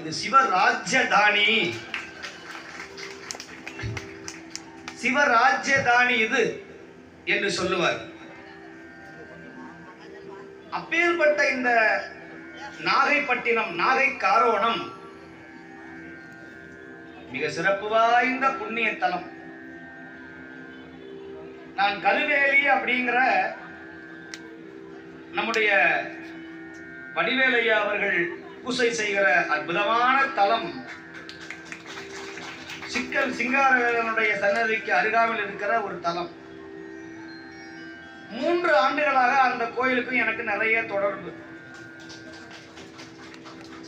இது சிவராஜ்யதானி. சிவராஜ்யதானி இது என்று சொல்லுவார். அப்பேற்பட்ட இந்த நாகைப்பட்டினம், நாகை காரோணம் மிக சிறப்பு வாய்ந்த புண்ணிய தலம். நான் கருவேலி அப்படிங்கிற நம்முடைய வடிவேலையா அவர்கள் பூசை செய்கிற அற்புதமான தலம் சிக்கல் சிங்காரவேலனுடைய சன்னதிக்கு அருகாமல் இருக்கிற ஒரு தலம். 3 ஆண்டுகளாக அந்த கோயிலுக்கும் எனக்கு நிறைய தொடர்பு.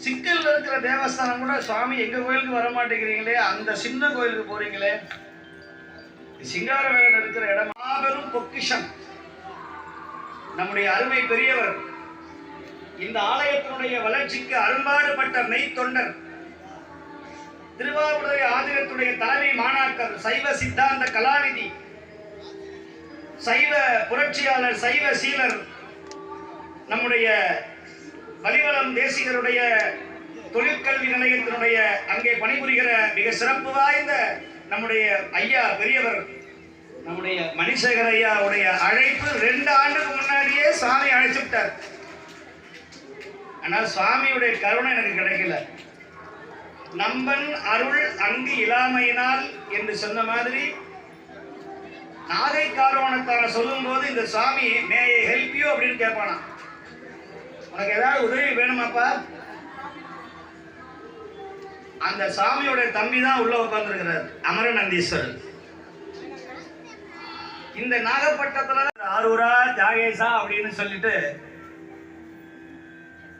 சிக்கல் இருக்கிற தேவஸ்தானம் கூட, சுவாமி எங்க கோயிலுக்கு வர மாட்டேங்கிறீங்களே, அந்த சின்ன கோயிலுக்கு போறீங்களே. சிங்காரவேலன் இருக்கிற இடம் மாபெரும் பொக்கிஷம். நம்முடைய அருமை பெரியவர், இந்த ஆலயத்தினுடைய வளர்ச்சிக்கு அரும்பாடுபட்ட மெய் தொண்டர், திருவாவூர் ஆதீனத்துடைய தலைமை மாணாக்கர், சைவ சித்தாந்த கலாநிதி, சைவ புரட்சியாளர், சைவ சீலர், நம்முடைய வலிவலம் தேசிகருடைய தொழிற்கல்வி நிலையத்தினுடைய அங்கே பணிபுரிகிற மிக சிறப்பு வாய்ந்த நம்முடைய ஐயா பெரியவர், நம்முடைய மணிசேகர் ஐயா உடைய அழைப்பு 2 ஆண்டுக்கு முன்னாடியே சுவாமி அழைச்சுட்டார். ஆனால் சுவாமியுடைய கருணை எனக்கு கிடைக்கல. நம்பன் அருள் அங்கு இல்லாமையினால் என்று சொன்ன மாதிரி நாகை காரோணத்தான சொல்லும் போது இந்த சுவாமி மே ஐ ஹெல்ப் யூ அப்படின்னு கேட்பானா, உனக்கு ஏதாவது உதவி வேணுமாப்பா? அந்த சாமியோட தம்பி தான் உள்ள உட்கார்ந்துருக்கிறார், அமரநந்தீஸ்வரர். இந்த நாகப்பட்டினத்துல ஆரூரா தியாகேசா அப்படின்னு சொல்லிட்டு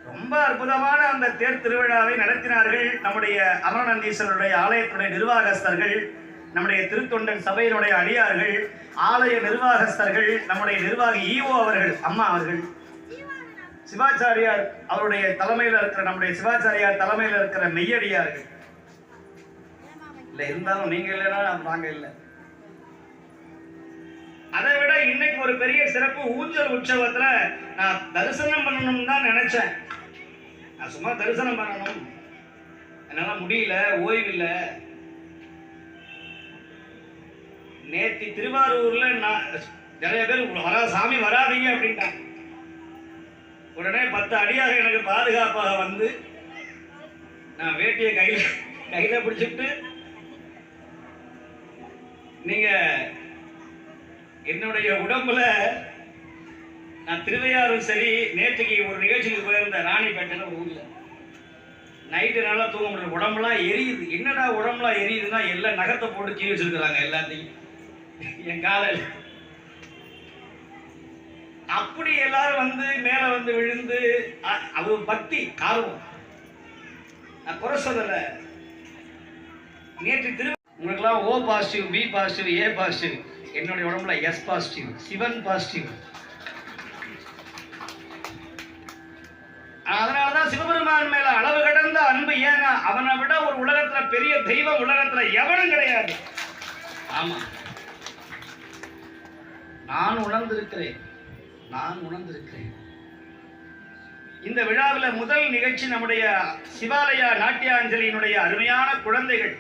ரொம்ப அற்புதமான அந்த தேர் திருவிழாவை நடத்தினார்கள் நம்முடைய அமரநந்தீஸ்வரருடைய ஆலயத்துடைய நிர்வாகஸ்தர்கள், நம்முடைய திருத்தொண்டன் சபையினுடைய அடியார்கள், ஆலய நிர்வாகஸ்தர்கள், நம்முடைய நிர்வாகி ஈஓ அவர்கள், அம்மா அவர்கள், சிவாச்சாரியார் அவருடைய தலைமையில் இருக்கிற நம்முடைய சிவாச்சாரியார் தலைமையில் இருக்கிற மெய்யடியார்கள். இல்ல இருந்தாலும் நீங்க இல்லைன்னா நாங்க இல்லை. அதை விட இன்னைக்கு ஒரு பெரிய சிறப்பு, ஊஞ்சல் உற்சவத்துல நான் தரிசனம் பண்ணணும் தான் நினைச்சேன். நான் சும்மா தரிசனம் பண்ணணும், என்னால முடியல, ஓய்வு இல்லை. நேற்று திருவாரூர்ல நான் நிறைய பேர் சாமி வராதீங்க அப்படின்ட்டாங்க. உடனே 10 அடியாக எனக்கு பாதுகாப்பாக வந்து நான் வேட்டியை கையில பிடிச்சிட்டு, நீங்க என்னுடைய உடம்புல, நான் திருவையாறும் சரி, நேற்றுக்கு ஒரு நிகழ்ச்சிக்கு போயிருந்த ராணிப்பேட்டையில ஊர்ல நைட்டு நல்லா தூங்க முடியல, உடம்புலாம் எரியுது. என்னடா உடம்புலாம் எரியுதுன்னா எல்லாம் நகத்தை போட்டு கீழே வச்சிருக்கிறாங்க எல்லாத்தையும் என் காலையில். அப்படி எல்லாரும் வந்து மேல வந்து விழுந்து, அது பக்தி ஆர்வம், நான் குறை சொல்லல. நேற்று உங்களுக்கெல்லாம் O positive, B positive, A positive, என்னுடைய உடம்புல S பாசிட்டிவ், சிவன் பாசிட்டிவ். அதனாலதான் சிவபெருமான் மேல அளவு கடந்த அன்பு. ஏன்னா அவனை விட ஒரு உலகத்துல பெரிய தெய்வம் உலகத்துல எவனும் கிடையாது. ஆமா, நான் உணர்ந்திருக்கிறேன். இந்த விழாவில் முதல் நிகழ்ச்சி நம்முடைய சிவாலயா நாட்டியாஞ்சலியினுடைய அருமையான குழந்தைகள்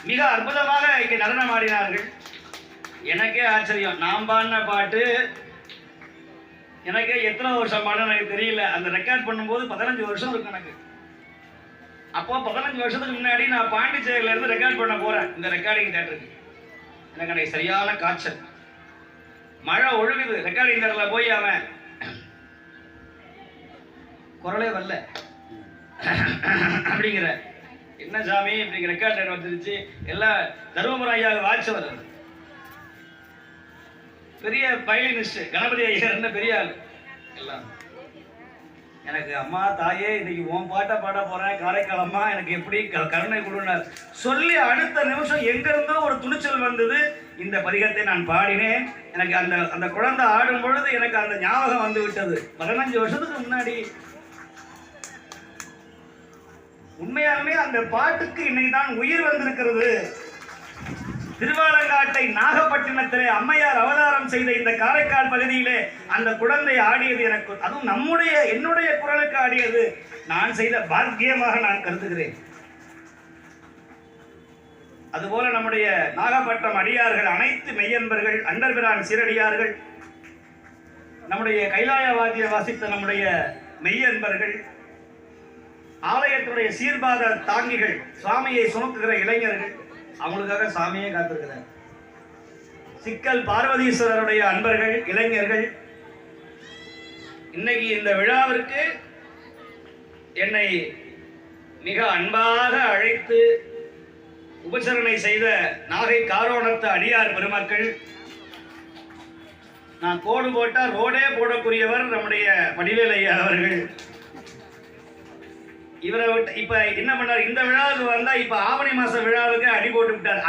மிக அற்புதமாக இங்கே நடனம் ஆடினார்கள். எனக்கே ஆச்சரியம், நாம் பாடின பாட்டு எனக்கே எத்தனை வருஷம் பாட எனக்கு தெரியல. அந்த ரெக்கார்ட் பண்ணும்போது 15 வருஷம் இருக்கு எனக்கு. அப்போ 15 வருஷத்துக்கு முன்னாடி நான் பாண்டிச்சேரியில இருந்து ரெக்கார்ட் பண்ண போறேன் இந்த ரெக்கார்டிங் தியேட்டருக்கு. எனக்கு சரியான காய்ச்சல், மழை ஒழுகுது. ரெக்கார்டிங் தியேட்டர்ல போய் அவன் குரலே வரல அப்படிங்கிற, என்ன சாமி இப்படி ரெக்கார்ட் வந்துருச்சு. எல்லாம் தர்மபுரம் ஐயா வாட்ச வருது, பெரிய வயலினிஸ்ட் கணபதி ஐயா இருந்த பெரிய ஆள். எல்லாம் எனக்கு அம்மா தாயே இன்னைக்கு உன் பாட்டை பாட போறேன் காரைக்கால் அம்மா, எனக்கு எப்படி கருணை கொடுனார் சொல்லி அடுத்த நிமிஷம் எங்கிருந்தோ ஒரு துணிச்சல் வந்தது. இந்த பதிகத்தை நான் பாடினேன். எனக்கு அந்த அந்த குழந்தை ஆடும் பொழுது எனக்கு அந்த ஞாபகம் வந்து விட்டது 15 வருஷத்துக்கு முன்னாடி. உண்மையாலுமே அந்த பாட்டுக்கு இன்னைக்கு தான் உயிர் வந்திருக்கிறது. திருவாலங்காட்டை நாகப்பட்டினத்திலே அம்மையார் அவதாரம் செய்த இந்த காரைக்கால் பகுதியிலே அந்த குழந்தை ஆடியது எனக்கு, அதுவும் என்னுடைய குரலுக்கு ஆடியது நான் செய்த பாக்கியமாக நான் கருதுகிறேன். அதுபோல நம்முடைய நாகப்பட்டினம் அடியார்கள் அனைத்து மெய்யன்பர்கள், அண்டர்பிரான் சீரடியார்கள், நம்முடைய கைலாயவாதியை வாசித்த நம்முடைய மெய்யன்பர்கள், ஆலயத்துடைய சீர்பாத தாங்கிகள், சுவாமியை சுமக்குகிற இளைஞர்கள், அவங்களுக்காக சாமியே காத்திருக்கிறார். சிக்கல் பார்வதீஸ்வரருடைய அன்பர்கள், இளைஞர்கள், இன்னைக்கு இந்த விழாவிற்கு என்னை மிக அன்பாக அழைத்து உபசரணை செய்த நாகை காரோணத்து அடியார் பெருமக்கள், நான் கோடு போட்டா ரோடே போடக்கூடியவர் நம்முடைய வடிவேல் ஐயா அவர்கள். இவரை இப்ப என்ன பண்ணார், இந்த விழாவுக்கு வந்தா இப்ப ஆவணி மாச விழாவுக்கு அடி போட்டு விட்டார்.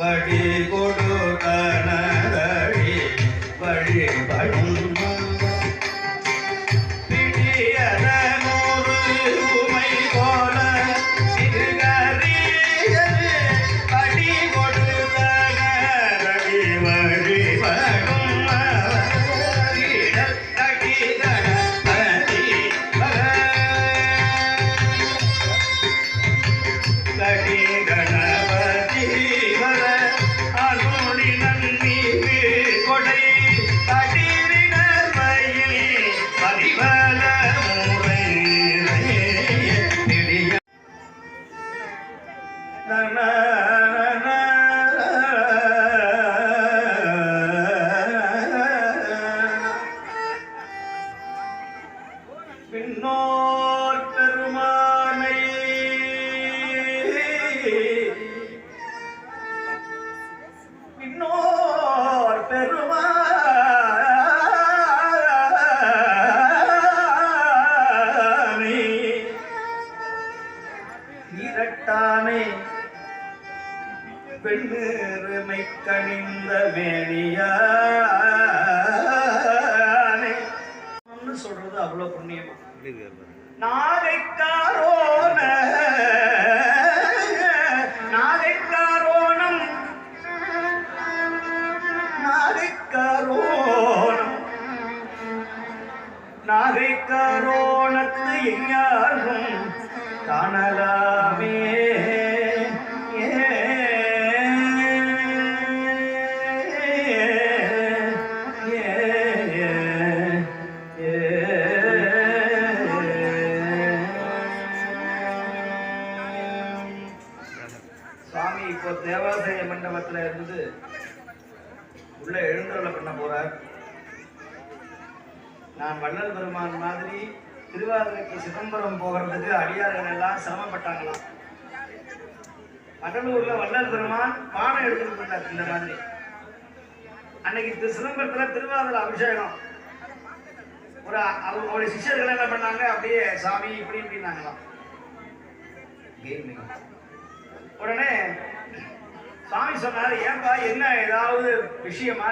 வழி கொடு கணரடி வழி படும் பிடியத நூறு உமை போல திருகரியது வழி கொடு கணரடி வழி படும் கடி கணபதி கடி கணபதி கொடை கடிவினர் வயல் பதிவல முறை பின்னோர் பெருமானை பின்னோர் பெருமானை இரட்டானை பெண்ணுரிமை கணிந்த வேணியானை சொல்றது அவ்வளவு புண்ணியமா. நாகைக்காரோணம் நாகைக்காரோணத்து எங்காரும் காணலாமே. சுவாமி இப்போ தேவாலய மண்டபத்தில் இருந்து உள்ள எழுந்தருளை பண்ண போறார். நான் வள்ளல் பெருமான் மாதிரி திருவாரூருக்கு சிதம்பரம் போகிறதுக்கு அடியார்கள் எல்லாம் சிரமப்பட்டாங்களாம். கடலூர்ல வள்ளல் பெருமான் பானை எடுத்துட்டு போட்டார். இந்த மாதிரி அன்னைக்கு சிதம்பரத்துல திருவாரூர் அபிஷேகம். அவருடைய சிஷ்யர்கள் என்ன பண்ணாங்க, அப்படியே சாமி இப்படி இப்படின்னாங்களாம். உடனே சாமி சொன்னாரு, ஏன்பா என்ன ஏதாவது விஷயமா